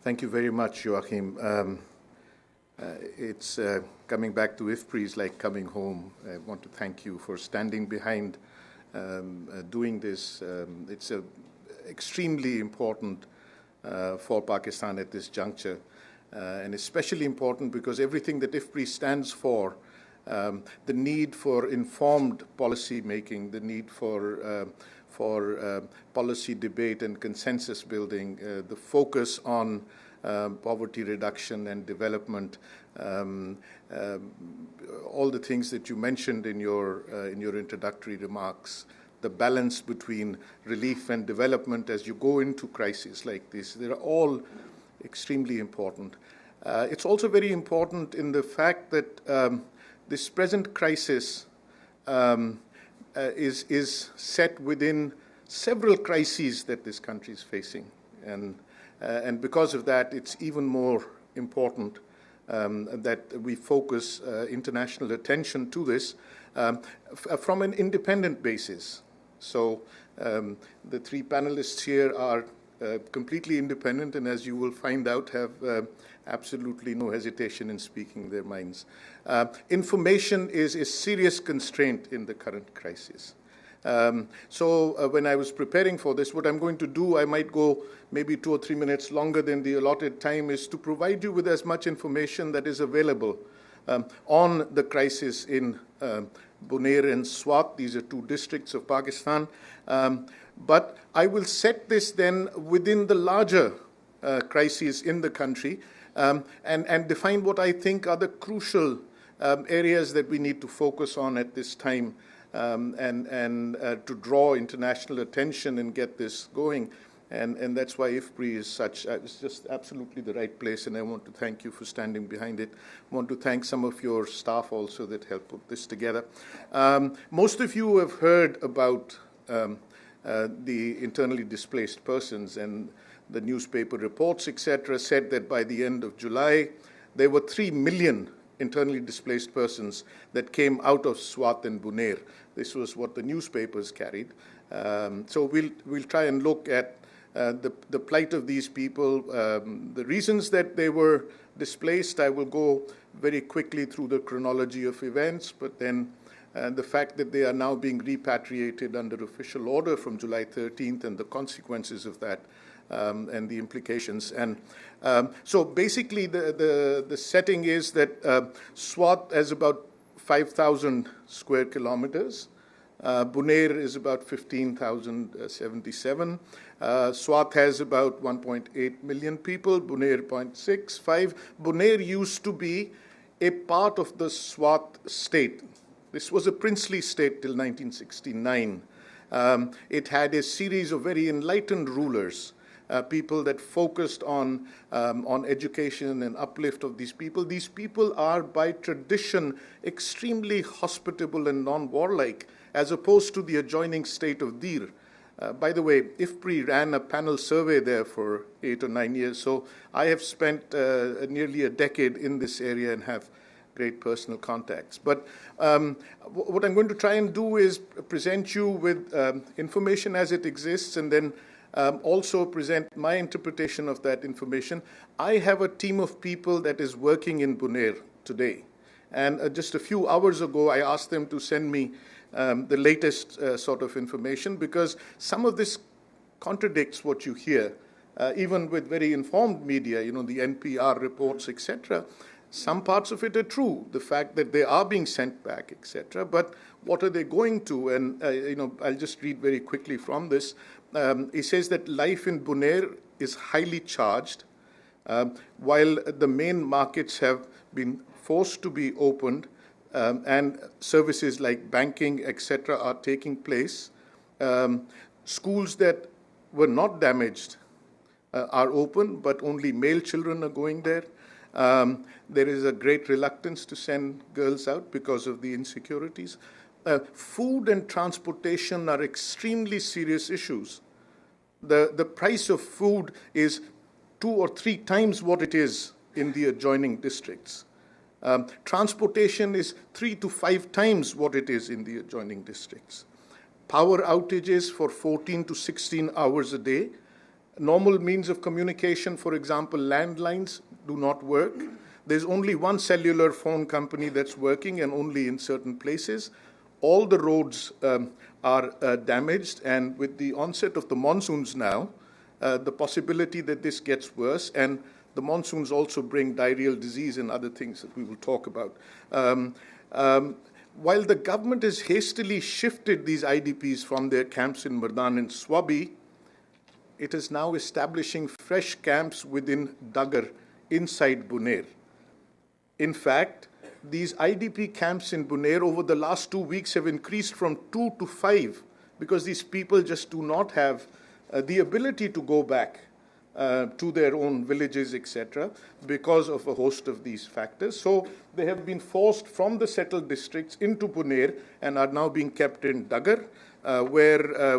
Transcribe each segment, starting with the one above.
Thank you very much, Joachim. It's coming back to IFPRI is like coming home. I want to thank you for standing behind doing this. It's extremely important for Pakistan at this juncture, and especially important because everything that IFPRI stands for, the need for informed policy making, the need for policy debate and consensus building, the focus on poverty reduction and development, all the things that you mentioned in your introductory remarks, the balance between relief and development as you go into crises like this, they're all extremely important. It's also very important in the fact that this present crisis is set within several crises that this country is facing. And because of that, it's even more important that we focus international attention to this from an independent basis. So the three panelists here are completely independent, and as you will find out, have absolutely no hesitation in speaking their minds. Information is a serious constraint in the current crisis. So when I was preparing for this, what I'm going to do, I might go maybe 2 or 3 minutes longer than the allotted time, is to provide you with as much information that is available on the crisis in Buner and Swat. These are 2 districts of Pakistan. But I will set this then within the larger crises in the country and define what I think are the crucial areas that we need to focus on at this time and to draw international attention and get this going. And that's why IFPRI is such, it's just absolutely the right place, and I want to thank you for standing behind it. I want to thank some of your staff also that helped put this together. Most of you have heard about the internally displaced persons, and the newspaper reports, etc., said that by the end of July, there were 3 million internally displaced persons that came out of Swat and Buner. This was what the newspapers carried. So we'll try and look at the plight of these people, the reasons that they were displaced. I will go very quickly through the chronology of events, but then the fact that they are now being repatriated under official order from July 13th and the consequences of that and the implications. And so basically the setting is that Swat has about 5,000 square kilometers. Buner is about 15,077. Swat has about 1.8 million people, Buner 0.65. Buner used to be a part of the Swat state. This was a princely state till 1969. It had a series of very enlightened rulers, people that focused on education and uplift of these people. These people are, by tradition, extremely hospitable and non-warlike, as opposed to the adjoining state of Dir. By the way, IFPRI ran a panel survey there for 8 or 9 years, so I have spent nearly a decade in this area and have great personal contacts. But what I'm going to try and do is present you with information as it exists, and then also present my interpretation of that information. I have a team of people that is working in Buner today. And just a few hours ago, I asked them to send me the latest sort of information, because some of this contradicts what you hear, even with very informed media, you know, the NPR reports, etc. Some parts of it are true, the fact that they are being sent back, etc. But what are they going to? And, you know, I'll just read very quickly from this. He says that life in Buner is highly charged, while the main markets have been forced to be opened, and services like banking, etc., are taking place. Schools that were not damaged are open, but only male children are going there. There is a great reluctance to send girls out because of the insecurities. Food and transportation are extremely serious issues. The price of food is 2 or 3 times what it is in the adjoining districts. Transportation is 3 to 5 times what it is in the adjoining districts. Power outages for 14 to 16 hours a day. Normal means of communication, for example, landlines, do not work. There's only one cellular phone company that's working, and only in certain places. All the roads are damaged, and with the onset of the monsoons now, the possibility that this gets worse, and the monsoons also bring diarrheal disease and other things that we will talk about. While the government has hastily shifted these IDPs from their camps in Mardan and Swabi, it is now establishing fresh camps within Dagar inside Buner. In fact, these IDP camps in Buner over the last 2 weeks have increased from 2 to 5 because these people just do not have the ability to go back to their own villages, etc., because of a host of these factors. So they have been forced from the settled districts into Buner and are now being kept in Dagar, and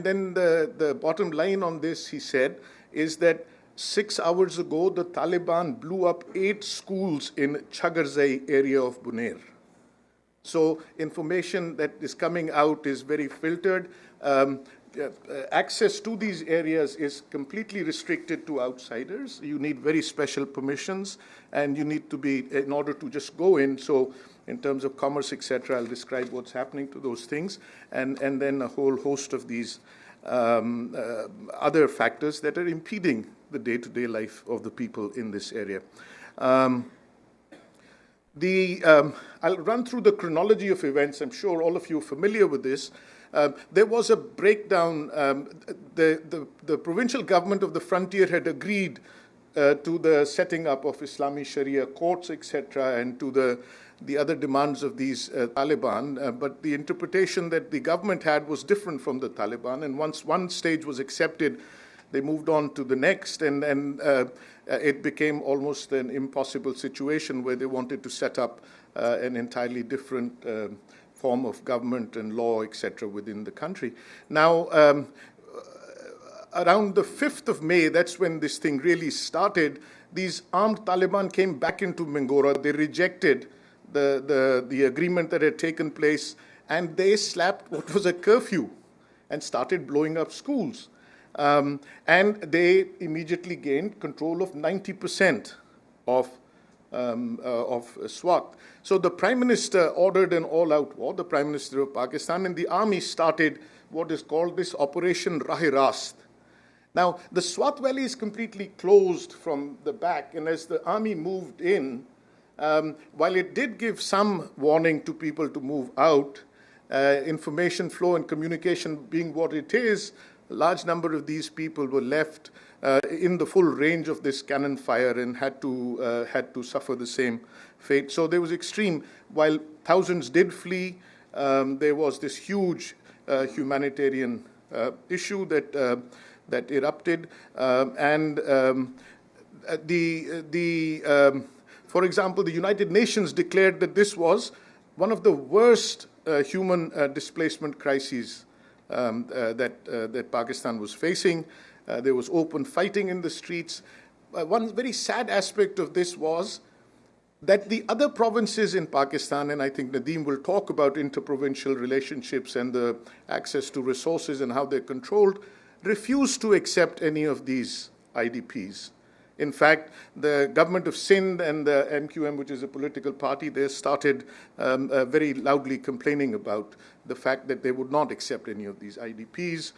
then the bottom line on this, he said, is that 6 hours ago, the Taliban blew up 8 schools in Chagarzai area of Buner. So information that is coming out is very filtered. Access to these areas is completely restricted to outsiders. You need very special permissions, and you need to be, in order to just go in. So in terms of commerce, etc., I'll describe what's happening to those things, and then a whole host of these other factors that are impeding the day-to-day life of the people in this area. I'll run through the chronology of events. I'm sure all of you are familiar with this. There was a breakdown. The provincial government of the frontier had agreed to the setting up of Islamic Sharia courts, etc., and to the other demands of these Taliban. But the interpretation that the government had was different from the Taliban. And once one stage was accepted, they moved on to the next, and it became almost an impossible situation where they wanted to set up an entirely different form of government and law, etc., within the country. Now, around the 5th of May, that's when this thing really started, these armed Taliban came back into Mingora. They rejected the agreement that had taken place, and they slapped what was a curfew and started blowing up schools. And they immediately gained control of 90% of Swat. So the Prime Minister ordered an all-out war, the Prime Minister of Pakistan, and the army started what is called this Operation Rahe-Rast. Now, the Swat Valley is completely closed from the back, and as the army moved in, while it did give some warning to people to move out, information flow and communication being what it is, a large number of these people were left in the full range of this cannon fire and had to suffer the same fate. So there was extreme. While thousands did flee, there was this huge humanitarian issue that erupted, for example, the United Nations declared that this was one of the worst human displacement crises that Pakistan was facing. There was open fighting in the streets. One very sad aspect of this was that the other provinces in Pakistan, and I think Nadeem will talk about interprovincial relationships and the access to resources and how they're controlled, refused to accept any of these IDPs. In fact, the government of Sindh and the MQM, which is a political party, they started very loudly complaining about the fact that they would not accept any of these IDPs.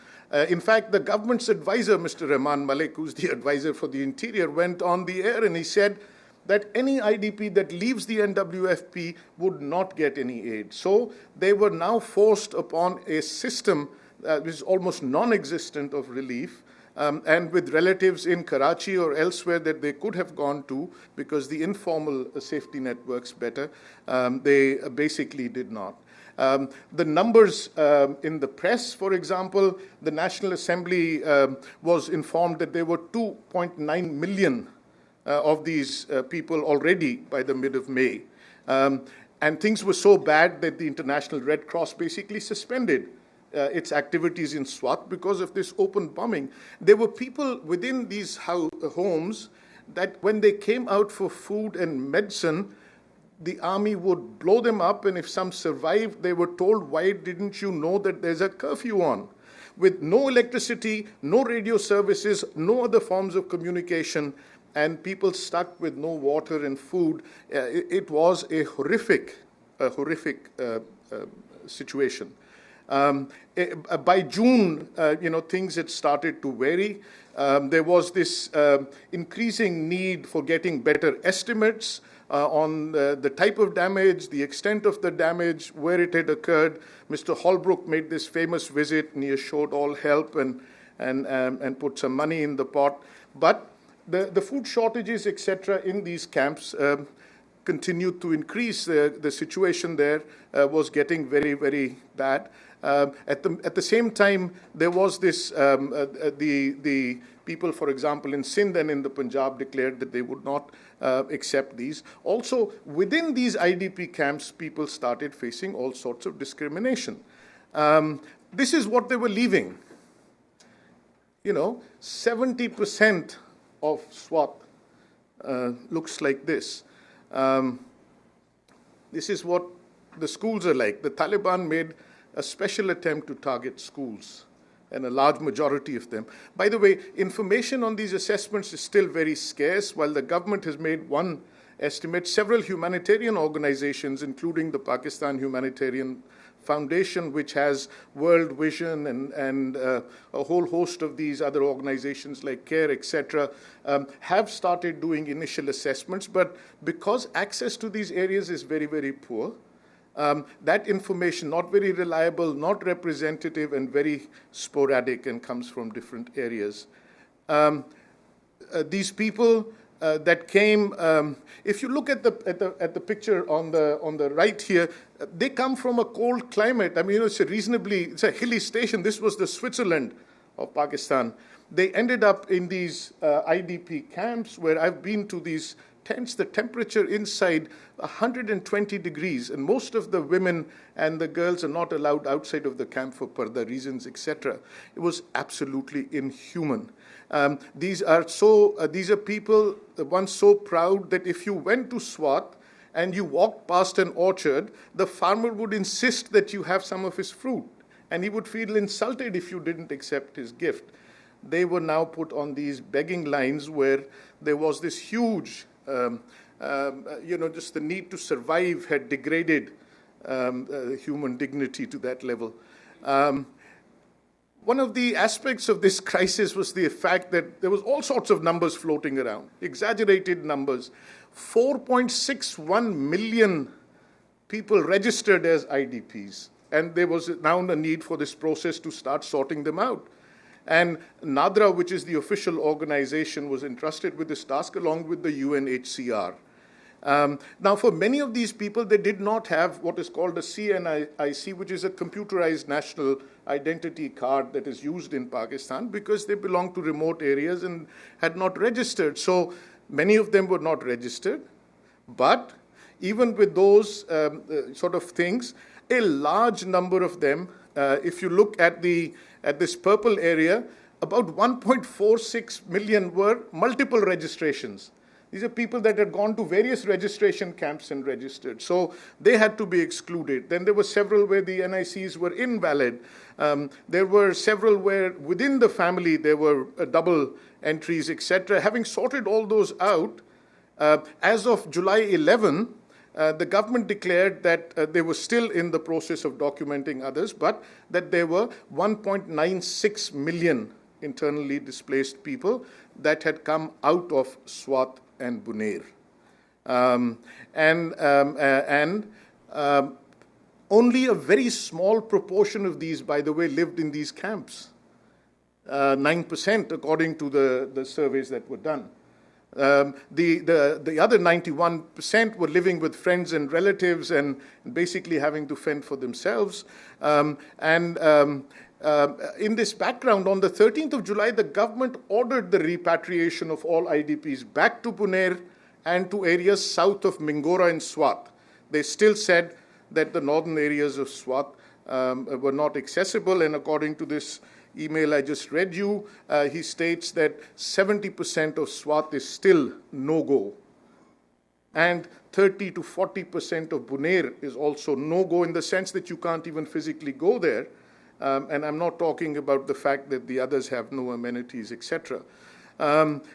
In fact, the government's advisor, Mr. Malik, who's the advisor for the interior, went on the air and he said that any IDP that leaves the NWFP would not get any aid. So they were now forced upon a system which is almost non-existent of relief, and with relatives in Karachi or elsewhere that they could have gone to because the informal safety net works better, they basically did not. The numbers in the press, for example, the National Assembly was informed that there were 2.9 million of these people already by the mid of May. And things were so bad that the International Red Cross basically suspended its activities in Swat because of this open bombing. There were people within these homes that when they came out for food and medicine, the army would blow them up, and if some survived, they were told, why didn't you know that there's a curfew on? with no electricity, no radio services, no other forms of communication, and people stuck with no water and food. It was a horrific situation. By June, things had started to vary. There was this increasing need for getting better estimates on the type of damage, the extent of the damage, where it had occurred. Mr. Holbrook made this famous visit, and he assured all help and put some money in the pot. But the food shortages, etc., in these camps continued to increase. The situation there was getting very, very bad. At the same time, there was this, the people, for example, in Sindh and in the Punjab declared that they would not accept these. Also, within these IDP camps, people started facing all sorts of discrimination. This is what they were leaving. 70% of Swat looks like this. This is what the schools are like. The Taliban made a special attempt to target schools, and a large majority of them. By the way, information on these assessments is still very scarce. While the government has made one estimate, several humanitarian organizations, including the Pakistan Humanitarian Foundation, which has World Vision and a whole host of these other organizations like CARE, etc., have started doing initial assessments. But because access to these areas is very, very poor, that information, not very reliable, not representative, and very sporadic, and comes from different areas. These people that came, if you look at the picture on the right here, they come from a cold climate. I mean, it's a hilly station. This was the Switzerland of Pakistan. They ended up in these IDP camps, where I've been to these tents. The temperature inside 120 degrees, and most of the women and the girls are not allowed outside of the camp for parda reasons, etc. It was absolutely inhuman. These are people once so proud that if you went to Swat and you walked past an orchard, the farmer would insist that you have some of his fruit, and he would feel insulted if you didn't accept his gift. They were now put on these begging lines where there was this huge just the need to survive had degraded human dignity to that level. One of the aspects of this crisis was the fact that there was all sorts of numbers floating around, exaggerated numbers. 4.61 million people registered as IDPs, and there was now a need for this process to start sorting them out. And NADRA, which is the official organization, was entrusted with this task along with the UNHCR. Now, for many of these people, they did not have what is called a CNIC, which is a computerized national identity card that is used in Pakistan, because they belong to remote areas and had not registered. So many of them were not registered. But even with those sort of things, a large number of them, if you look at this purple area, about 1.46 million were multiple registrations. These are people that had gone to various registration camps and registered. So they had to be excluded. Then there were several where the NICs were invalid. There were several where within the family there were double entries, etc. Having sorted all those out, as of July 11, the government declared that they were still in the process of documenting others, but that there were 1.96 million internally displaced people that had come out of Swat and Buner. Only a very small proportion of these, by the way, lived in these camps. 9%, according to the surveys that were done. The other 91% were living with friends and relatives and basically having to fend for themselves. In this background, on the 13th of July, the government ordered the repatriation of all IDPs back to Buner and to areas south of Mingora and Swat. They still said that the northern areas of Swat were not accessible, and according to this email I just read you, he states that 70% of Swat is still no-go. And 30 to 40% of Buner is also no-go, in the sense that you can't even physically go there. And I'm not talking about the fact that the others have no amenities, etc.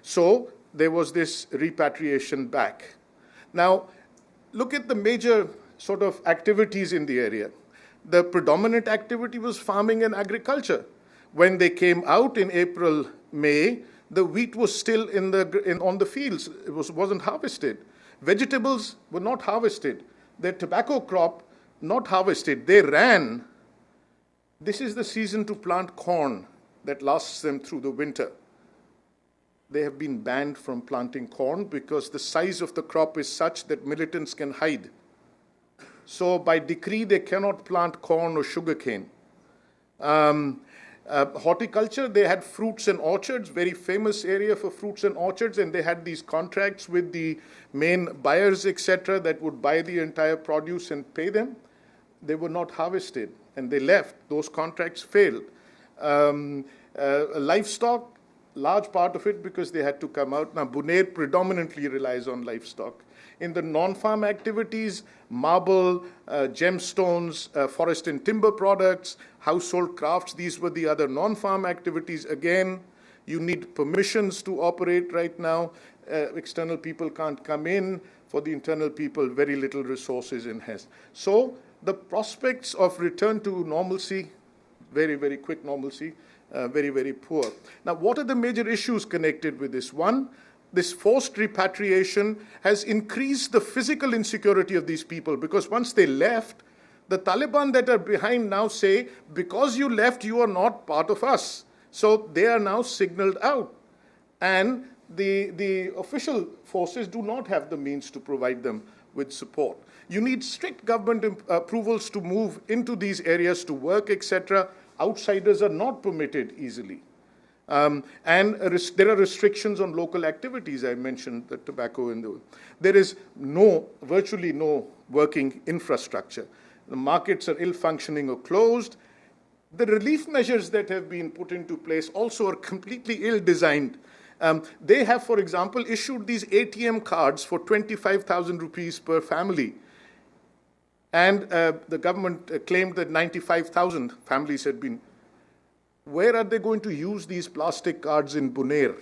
So there was this repatriation back. Now, look at the major sort of activities in the area. The predominant activity was farming and agriculture. When they came out in April, May, the wheat was still on the fields. It wasn't harvested. Vegetables were not harvested. Their tobacco crop, not harvested. They ran. This is the season to plant corn that lasts them through the winter. They have been banned from planting corn because the size of the crop is such that militants can hide. So by decree, they cannot plant corn or sugarcane. Horticulture, they had fruits and orchards, very famous area for fruits and orchards, and they had these contracts with the main buyers, etc., that would buy the entire produce and pay them. They were not harvested, and they left. Those contracts failed. Livestock, large part of it because they had to come out. Now, Buner predominantly relies on livestock. In the non-farm activities, marble, gemstones, forest and timber products, household crafts, these were the other non-farm activities. Again, you need permissions to operate right now. External people can't come in. For the internal people, very little resources in hand. So the prospects of return to normalcy, very, very quick normalcy, very, very poor. Now, what are the major issues connected with this? One, this forced repatriation has increased the physical insecurity of these people, because once they left, the Taliban that are behind now say, because you left, you are not part of us. So they are now signaled out. And the official forces do not have the means to provide them with support. You need strict government approvals to move into these areas to work, etc. Outsiders are not permitted easily. And there are restrictions on local activities. I mentioned the tobacco and there is virtually no working infrastructure. The markets are ill-functioning or closed. The relief measures that have been put into place also are completely ill-designed. They have, for example, issued these ATM cards for 25,000 rupees per family. And the government claimed that 95,000 families had been. Where are they going to use these plastic cards in Buner?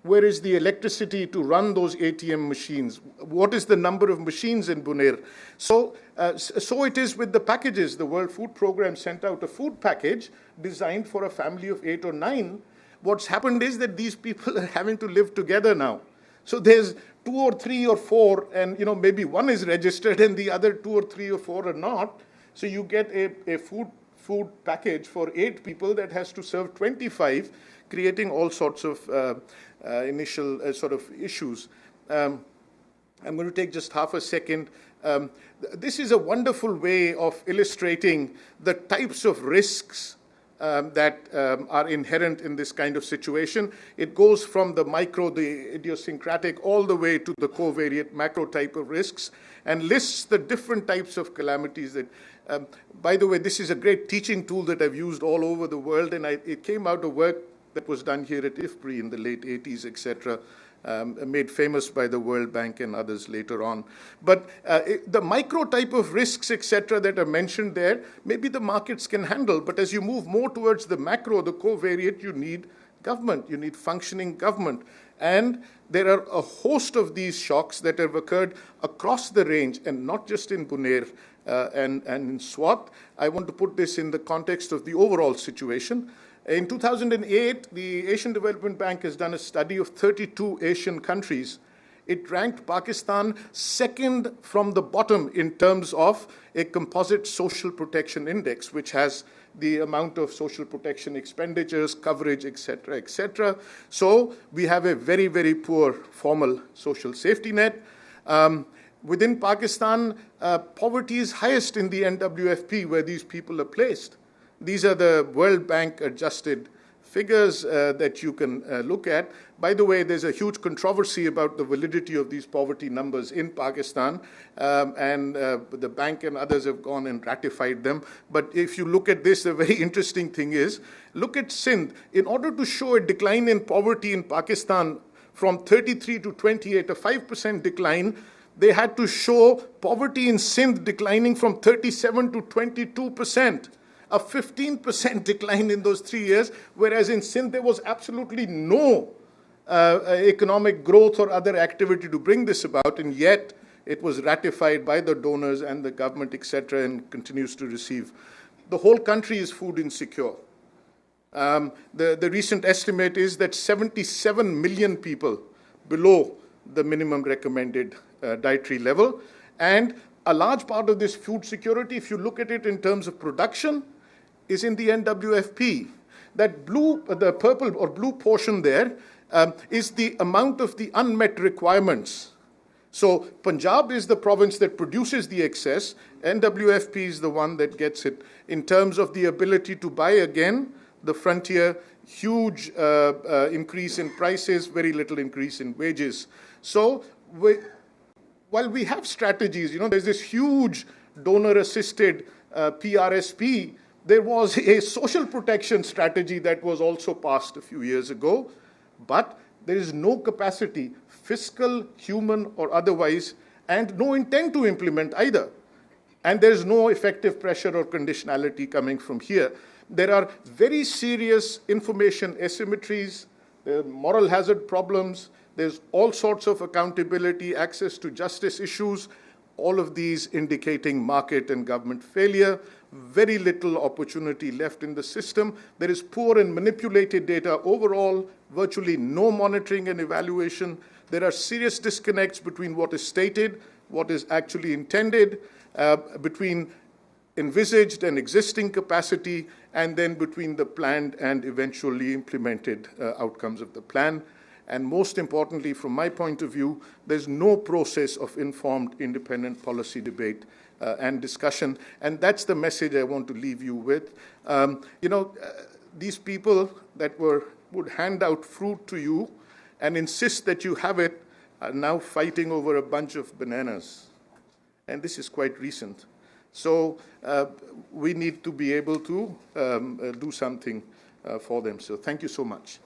Where is the electricity to run those ATM machines? What is the number of machines in Buner? So it is with the packages. The World Food Programme sent out a food package designed for a family of 8 or 9. What's happened is that these people are having to live together now. So there's 2 or 3 or 4, and maybe one is registered and the other 2 or 3 or 4 are not. So you get a food package for 8 people that has to serve 25, creating all sorts of initial sort of issues. I'm going to take just half a second. This is a wonderful way of illustrating the types of risks that are inherent in this kind of situation. It goes from the micro, the idiosyncratic, all the way to the covariate macro type of risks, and lists the different types of calamities that, by the way, this is a great teaching tool that I've used all over the world, and it came out of work that was done here at IFPRI in the late 80s, etc., made famous by the World Bank and others later on. But the micro type of risks, etc., that are mentioned there, maybe the markets can handle. But as you move more towards the macro, the covariate, you need government. You need functioning government. And there are a host of these shocks that have occurred across the range, and not just in Buner and in Swat. I want to put this in the context of the overall situation. In 2008, the Asian Development Bank has done a study of 32 Asian countries. It ranked Pakistan second from the bottom in terms of a composite social protection index, which has the amount of social protection expenditures, coverage, etc., etc. So we have a very, very poor formal social safety net. Within Pakistan, poverty is highest in the NWFP, where these people are placed. These are the World Bank adjusted figures that you can look at. By the way, there's a huge controversy about the validity of these poverty numbers in Pakistan, and the bank and others have gone and ratified them. But if you look at this, the very interesting thing is, look at Sindh. In order to show a decline in poverty in Pakistan from 33 to 28, a 5% decline, they had to show poverty in Sindh declining from 37 to 22%. a 15% decline in those 3 years, whereas in Sindh there was absolutely no economic growth or other activity to bring this about, and yet it was ratified by the donors and the government, etc., and continues to receive. The whole country is food insecure. The recent estimate is that 77 million people below the minimum recommended dietary level, and a large part of this food security, if you look at it in terms of production, is in the NWFP. That the purple or blue portion there is the amount of the unmet requirements. So Punjab is the province that produces the excess. NWFP is the one that gets it in terms of the ability to buy again the frontier, huge increase in prices, very little increase in wages. So while we have strategies, there's this huge donor-assisted PRSP, there was a social protection strategy that was also passed a few years ago, but there is no capacity, fiscal, human, or otherwise, and no intent to implement either. And there's no effective pressure or conditionality coming from here. There are very serious information asymmetries, there are moral hazard problems, there's all sorts of accountability, access to justice issues, all of these indicating market and government failure, very little opportunity left in the system. There is poor and manipulated data overall, virtually no monitoring and evaluation. There are serious disconnects between what is stated, what is actually intended, between envisaged and existing capacity, and then between the planned and eventually implemented outcomes of the plan. And most importantly, from my point of view, there's no process of informed, independent policy debate and discussion. And that's the message I want to leave you with. These people that would hand out fruit to you and insist that you have it are now fighting over a bunch of bananas. And this is quite recent. So we need to be able to do something for them. So thank you so much.